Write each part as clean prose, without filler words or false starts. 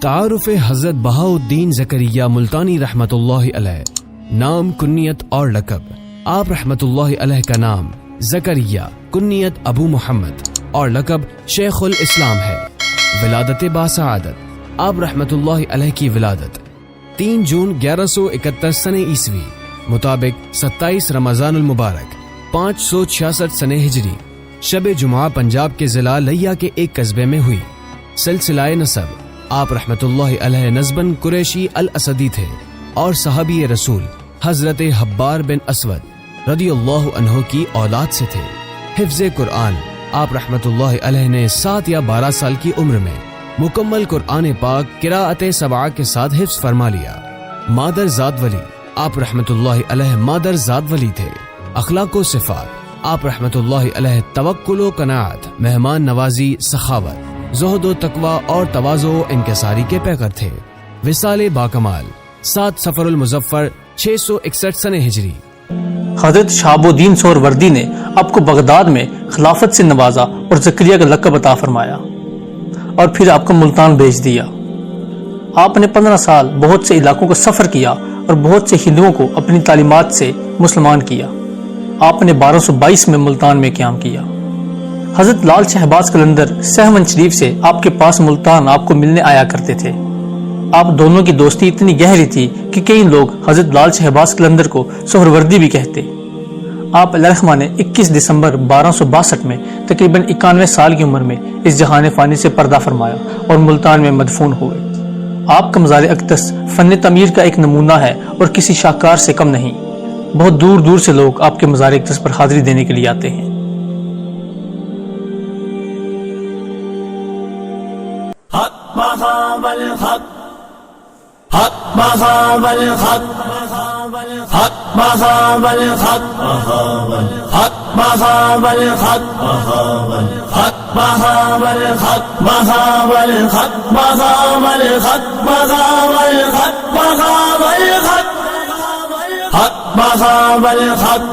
تعارف حضرت بہاؤالدین زکریا ملتانی رحمت اللہ علیہ. نام، کنیت اور لقب. آپ رحمت اللہ علیہ کا نام زکریا، کنیت ابو محمد اور لقب شیخ الاسلام ہے. ولادت باسعادت. آپ رحمت اللہ علیہ کی ولادت 3 جون 1171 سنہ عیسوی مطابق 27 رمضان المبارک 566 سنہ ہجری شب جمعہ پنجاب کے ضلع لیا کے ایک قصبے میں ہوئی. سلسلہ نسب. آپ رحمت اللہ علیہ نسباً قریشی الاسدی تھے اور صحابی رسول حضرت حبار بن اسود رضی اللہ عنہ کی اولاد سے تھے. حفظ قرآن. آپ رحمت اللہ علیہ نے 7 یا 12 سال کی عمر میں مکمل قرآن پاک قراءت سبعہ کے ساتھ حفظ فرما لیا. مادر ذات ولی. آپ رحمت اللہ علیہ مادر ذات ولی تھے. اخلاق و صفات. آپ رحمت اللہ علیہ توکل و قناعت، مہمان نوازی، سخاوت، زہد و تقوی اور تواضع و انکساری کے پیکر تھے. وصال باکمال. 7 صفر المظفر 661 سنہ ہجری. حضرت شہاب الدین سہروردی نے آپ کو بغداد میں خلافت سے نوازا اور زکریا کا لقب عطا فرمایا اور پھر آپ کو ملتان بھیج دیا. آپ نے 15 سال بہت سے علاقوں کا سفر کیا اور بہت سے ہندوؤں کو اپنی تعلیمات سے مسلمان کیا. آپ نے 1222 میں ملتان میں قیام کیا. حضرت لال شہباز قلندر سہون شریف سے آپ کے پاس ملتان آپ کو ملنے آیا کرتے تھے. آپ دونوں کی دوستی اتنی گہری تھی کہ کئی لوگ حضرت لال شہباز قلندر کو سہروردی بھی کہتے. آپ علیہ الرحمہ نے 21 دسمبر 1262 میں تقریباً 91 سال کی عمر میں اس جہان فانی سے پردہ فرمایا اور ملتان میں مدفون ہوئے. آپ کا مزار اقدس فن تعمیر کا ایک نمونہ ہے اور کسی شاہکار سے کم نہیں. بہت دور دور سے لوگ آپ کے مزار اقدس پر حاضری دینے کے لیے آتے ہیں. حق بغاول حق حق بغاول حق حق بغاول حق حق بغاول حق حق بغاول حق بغاول حق بغاول حق بغاول حق بغاول حق حق بغاول حق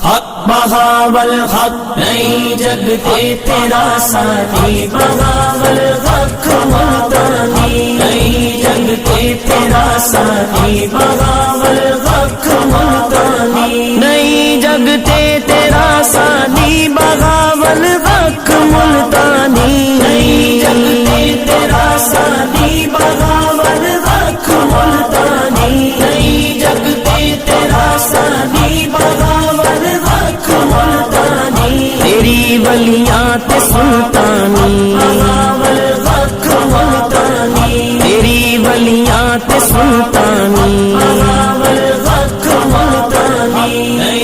حق بغاول حق. نئی جگتے تیرا ساتھی بغاول حق ملتانی. نئی جگتے تیرا ساتھی بغاول حق ملتانی. نئی جگتے تیرا ساتھی بغاول حق ملتانی. نئی جگتے تیرا ساتھی بغاول حق ملتانی. نئی جگتے تیرا ساتھی بغاول حق ملتانی. تیری ولیات سلطانی بغاول حق ملتانی. تیری ولیات سلطانی بغاول حق ملتانی.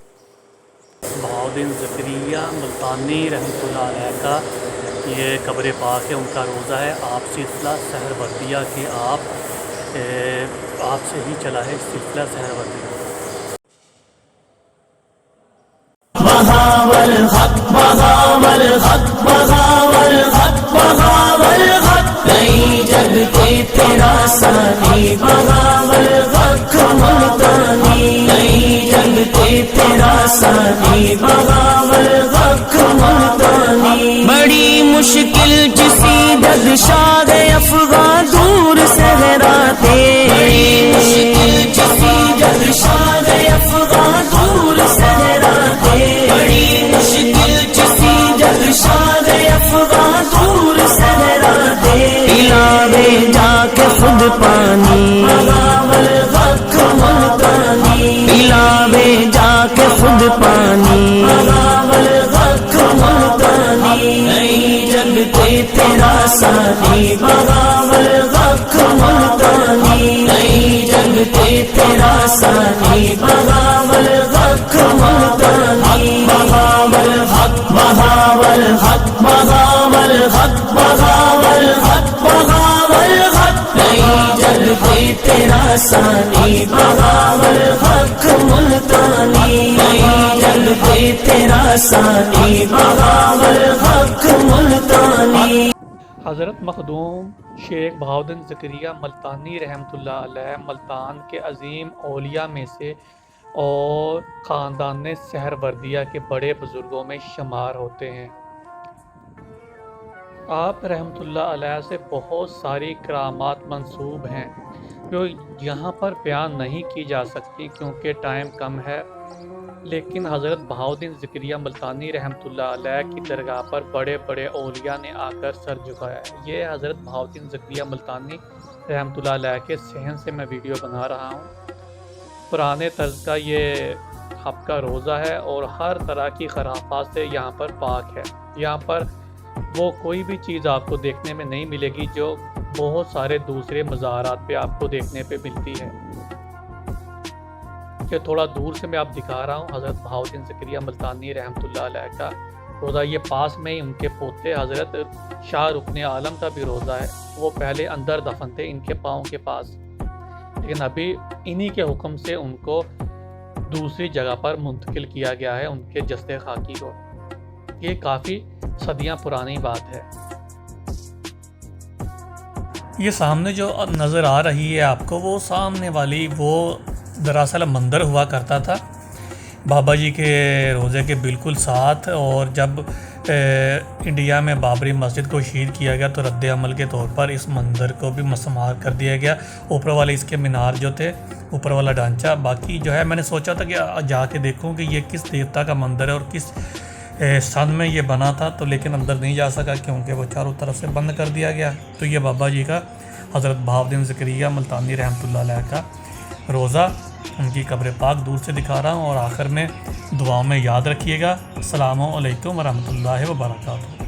بہاؤالدین زکریا ملتانی رحمۃ اللہ علیہ کا یہ قبر پاک ہے، ان کا روضہ ہے. آپ سلسلہ سہروردیہ کے آپ سے ہی چلا ہے سلسلہ سہروردیہ. بغاول حق بغاول حق بغاول حق بغاول حق. نئی جگتے تیرا ساتھی بغاول حق ملتانی. نئی جگتے تیرا ساتھی بغاول حق ملتانی. بڑی مشکل جسی دد شاہ افغان دور صحرا تھے. بڑی مشکل جسی دد شاہ افغان دور صحرا تھے. بڑی مشکل جسی جگ شاد افغان دور صحرا تھے. پلاوے جا کے خود پانی بغاول حق ملتانی. پلاوے جا کے خود پانی بغاول حق ملتانی. نئی جگتے تیرا ساتھی بغاول حق ملتانی. نئی جگتے تیرا ساتھی بغاول حق ملتانی. بغاول حق بغاول حق بغاول حق بغاول حق بغاول حق. نئی جگتے تیرا ساتھی بغاول حق ملتانی. نئی جگتے تیرا ساتھی بغاول حق ملتانی. حضرت مخدوم شیخ بہاؤالدین زکریا ملتانی رحمۃ اللہ علیہ ملتان کے عظیم اولیاء میں سے اور خاندان سہروردیہ کے بڑے بزرگوں میں شمار ہوتے ہیں. آپ رحمۃ اللہ علیہ سے بہت ساری کرامات منسوب ہیں جو یہاں پر بیان نہیں کی جا سکتی کیونکہ ٹائم کم ہے، لیکن حضرت بہاؤالدین زکریا ملتانی رحمۃ اللہ علیہ کی درگاہ پر بڑے بڑے اولیاء نے آ کر سر جھکایا ہے۔ یہ حضرت بہاؤالدین زکریا ملتانی رحمۃ اللہ علیہ کے صحن سے میں ویڈیو بنا رہا ہوں۔ پرانے طرز کا یہ آپ کا روزہ ہے اور ہر طرح کی خرافات سے یہاں پر پاک ہے۔ یہاں پر وہ کوئی بھی چیز آپ کو دیکھنے میں نہیں ملے گی جو بہت سارے دوسرے مزارات پہ آپ کو دیکھنے پہ ملتی ہے۔ کہ تھوڑا دور سے میں آپ دکھا رہا ہوں حضرت بہاؤالدین زکریا ملتانی رحمۃ اللہ علیہ کا روزہ۔ یہ پاس میں ہی ان کے پوتے حضرت شاہ رکن عالم کا بھی روزہ ہے۔ وہ پہلے اندر دفن تھے ان کے پاؤں کے پاس، لیکن ابھی انہی کے حکم سے ان کو دوسری جگہ پر منتقل کیا گیا ہے، ان کے جسد خاکی کو۔ یہ کافی صدیاں پرانی بات ہے۔ یہ سامنے جو نظر آ رہی ہے آپ کو، وہ سامنے والی وہ دراصل مندر ہوا کرتا تھا بابا جی کے روزے کے بالکل ساتھ، اور جب انڈیا میں بابری مسجد کو شہید کیا گیا تو رد عمل کے طور پر اس مندر کو بھی مسمار کر دیا گیا۔ اوپر والے اس کے مینار جو تھے، اوپر والا ڈھانچہ، باقی جو ہے میں نے سوچا تھا کہ جا کے دیکھوں کہ یہ کس دیوتا کا مندر ہے اور کس سن میں یہ بنا تھا، تو لیکن اندر نہیں جا سکا کیونکہ وہ چاروں طرف سے بند کر دیا گیا۔ تو یہ بابا جی کا حضرت بہاؤالدین زکریا ملتانی رحمۃ اللہ علیہ کا روزہ، ان کی قبر پاک دور سے دکھا رہا ہوں، اور آخر میں دعاؤں میں یاد رکھیے گا۔ السلام علیکم ورحمۃ اللہ وبرکاتہ۔